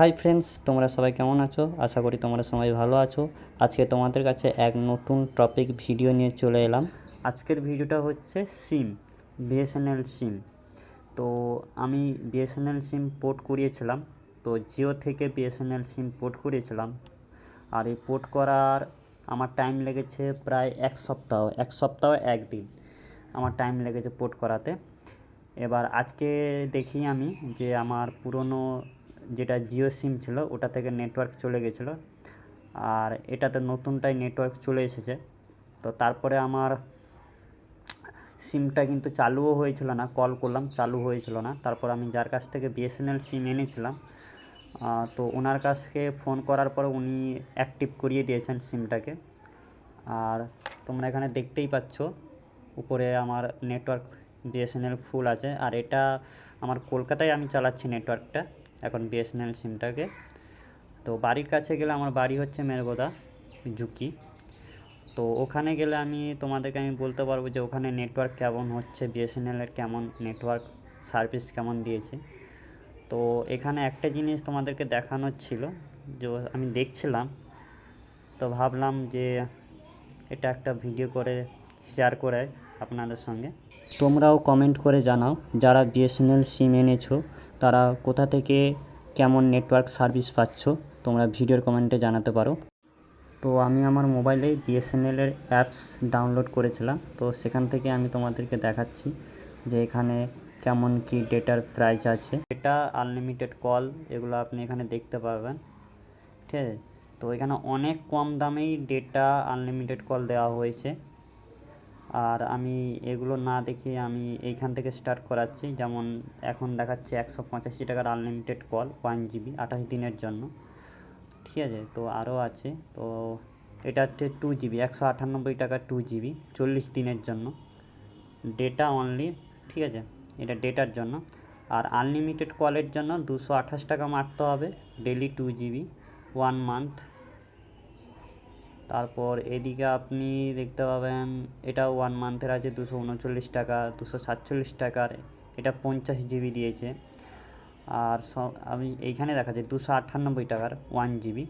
Hi friends, তোমরা সবাই কেমন আছো? আশা করি তোমরা সবাই ভালো আছো। আজকে তোমাদের কাছে এক নতুন টপিক ভিডিও নিয়ে চলে এলাম। আজকের ভিডিওটা হচ্ছে সিম, বিএসএনএল সিম। তো আমি বিএসএনএল সিম পোর্ট করিয়েছিলাম, তো জিও থেকে বিএসএনএল সিম পোর্ট করিয়েছিলাম। আর এই পোর্ট করার আমার টাইম লেগেছে প্রায় এক সপ্তাহ একদিন আমার টাইম লেগেছে পোর্ট করাতে। এবার আজকে দেখি আমি যে আমার পুরনো যেটা জিও সিম ছিল ওটা থেকে নেটওয়ার্ক চলে গেছিলো, আর এটাতে নতুনটাই নেটওয়ার্ক চলে এসেছে। তো তারপরে আমার সিমটা কিন্তু চালুও হয়েছিল না, কল করলাম চালু হয়েছিল না। তারপর আমি যার কাছ থেকে বিএসএনএল সিম এনেছিলাম, তো ওনার কাছ থেকে ফোন করার পরে উনি অ্যাক্টিভ করিয়ে দিয়েছেন সিমটাকে। আর তোমরা এখানে দেখতেই পাচ্ছ উপরে আমার নেটওয়ার্ক বিএসএনএল ফুল আছে। আর এটা আমার কলকাতায় আমি চালাচ্ছি নেটওয়ার্কটা এখন বিএসএনএল সিমটাকে। তো বাড়ির কাছে গেলে, আমার বাড়ি হচ্ছে মেরগোদা ঝুঁকি, তো ওখানে গেলে তোমাদেরকে আমি বলতে পারবো যে ওখানে নেটওয়ার্ক কেমন হচ্ছে, বিএসএনএলের কেমন নেটওয়ার্ক সার্ভিস কেমন দিয়েছে। তো এখানে একটা জিনিস তোমাদেরকে দেখানোর ছিল, যে আমি দেখছিলাম, তো ভাবলাম যে এটা একটা ভিডিও করে শেয়ার করে আপনাদের সঙ্গে। তোমরাও কমেন্ট করে জানাও যারা বিএসএনএল সিম এনেছো তারা কোথা থেকে কেমন নেটওয়ার্ক সার্ভিস পাচ্ছ, তোমরা ভিডিওর কমেন্টে জানাতে পারো। তো আমি আমার মোবাইলে বিএসএনএলের অ্যাপস ডাউনলোড করেছিলাম, তো সেখান থেকে আমি তোমাদেরকে দেখাচ্ছি যে এখানে কেমন কি ডেটার প্রাইস আছে। ডেটা, আনলিমিটেড কল, এগুলো আপনি এখানে দেখতে পারবেন, ঠিক আছে। তো এখানে অনেক কম দামেই ডেটা, আনলিমিটেড কল দেওয়া হয়েছে। আর আমি এগুলো না দেখে আমি এইখান থেকে স্টার্ট করাচ্ছি। যেমন এখন দেখাচ্ছে 185 টাকার আনলিমিটেড কল 1 জিবি 28 দিনের জন্য, ঠিক আছে। তো আরও আছে, তো এটা হচ্ছে 2 জিবি 198 টাকা 2 জিবি 40 দিনের জন্য ডেটা অনলি, ঠিক আছে, এটা ডেটার জন্য। আর আনলিমিটেড কলের জন্য 228 টাকা মারতে হবে, ডেলি 2 জিবি 1 মান্থ। তারপর এদিকে আপনি দেখতে পাবেন এটাও 1 মান্থের আছে 239 টাকা, 247 টাকার, এটা 50 জিবি দিয়েছে। আর আমি এইখানে দেখাচ্ছি 298 টাকার 1 জিবি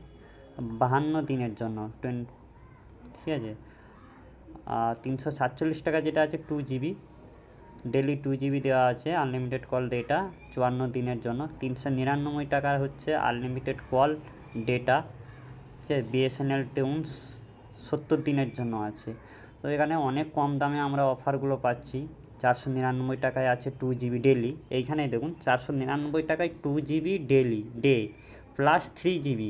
52 দিনের জন্য, ঠিক আছে। আর 347 টাকা যেটা আছে 2 জিবি, ডেলি 2 জিবি দেওয়া আছে আনলিমিটেড কল ডেটা 54 দিনের জন্য। 399 টাকার হচ্ছে আনলিমিটেড কল ডেটা, ঠিক আছে, বিএসএনএল টিউনস 70 দিনের জন্য আছে। তো এখানে অনেক কম দামে আমরা অফারগুলো পাচ্ছি। 499 টাকায় আছে 2 জিবি ডেলি, এইখানেই দেখুন 499 টাকায় 2 GB daily day plus 3 GB,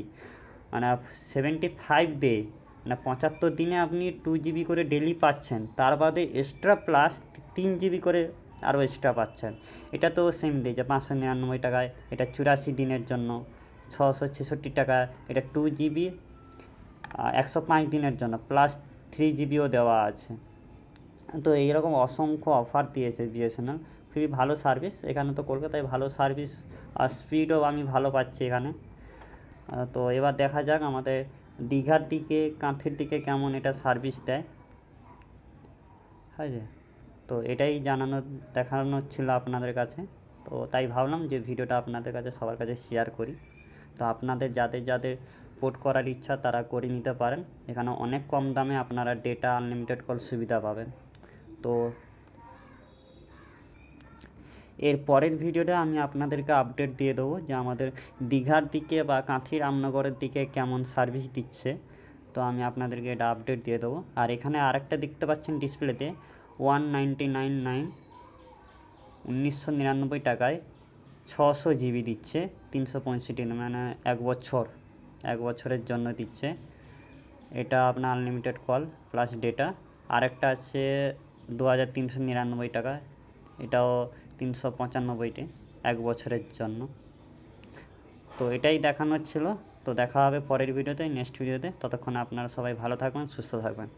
মানে 75 ডে, মানে 75 দিনে আপনি 2 জিবি করে ডেলি পাচ্ছেন, তার বাদে এক্সট্রা প্লাস 3 জিবি করে আরও এক্সট্রা পাচ্ছেন। এটা তো সেম ডে যে 599 টাকায়, এটা 84 দিনের জন্য 666 টাকা, এটা 2 জিবি 105 দিনের জন্য প্লাস 3 জিবিও দেওয়া আছে। তো এইরকম অসংখ্য অফার দিয়েছে বিএসএনএল, খুবই ভালো সার্ভিস। এখানে তো কলকাতায় ভালো সার্ভিস আর স্পিডও আমি ভালো পাচ্ছি এখানে। তো এবার দেখা যাক আমাদের দীঘার দিকে, কাঁথির দিকে কেমন এটা সার্ভিস দেয়, ঠিক আছে। তো এটাই দেখানোর ছিল আপনাদের কাছে। তো তাই ভাবলাম যে ভিডিওটা আপনাদের কাছে, সবার কাছে শেয়ার করি। তো আপনাদের যাদের যাদের পোর্ট করার ইচ্ছা তারা করে নিতে পারেন। এখানে অনেক কম দামে আপনারা ডেটা, আনলিমিটেড কল সুবিধা পাবেন। তো এর পরের ভিডিওটা আমি আপনাদেরকে আপডেট দিয়ে দেবো যে আমাদের দীঘার দিকে বা কাঁথি রামনগরের দিকে কেমন সার্ভিস দিচ্ছে। তো আমি আপনাদেরকে এটা আপডেট দিয়ে দেবো। আর এখানে আরেকটা দেখতে পাচ্ছেন ডিসপ্লেতে 1999 1999 টাকায় 600 জিবি দিচ্ছে, 365 মানে 1 বছরের জন্য দিচ্ছে। এটা আপনার আনলিমিটেড কল প্লাস ডেটা। আরেকটা আছে 2399 টাকা, এটাও 395টে 1 বছরের জন্য। তো এটাই দেখানোর ছিল। তো দেখা হবে পরের ভিডিওতে, নেক্সট ভিডিওতে। ততক্ষণ আপনারা সবাই ভালো থাকবেন, সুস্থ থাকবেন।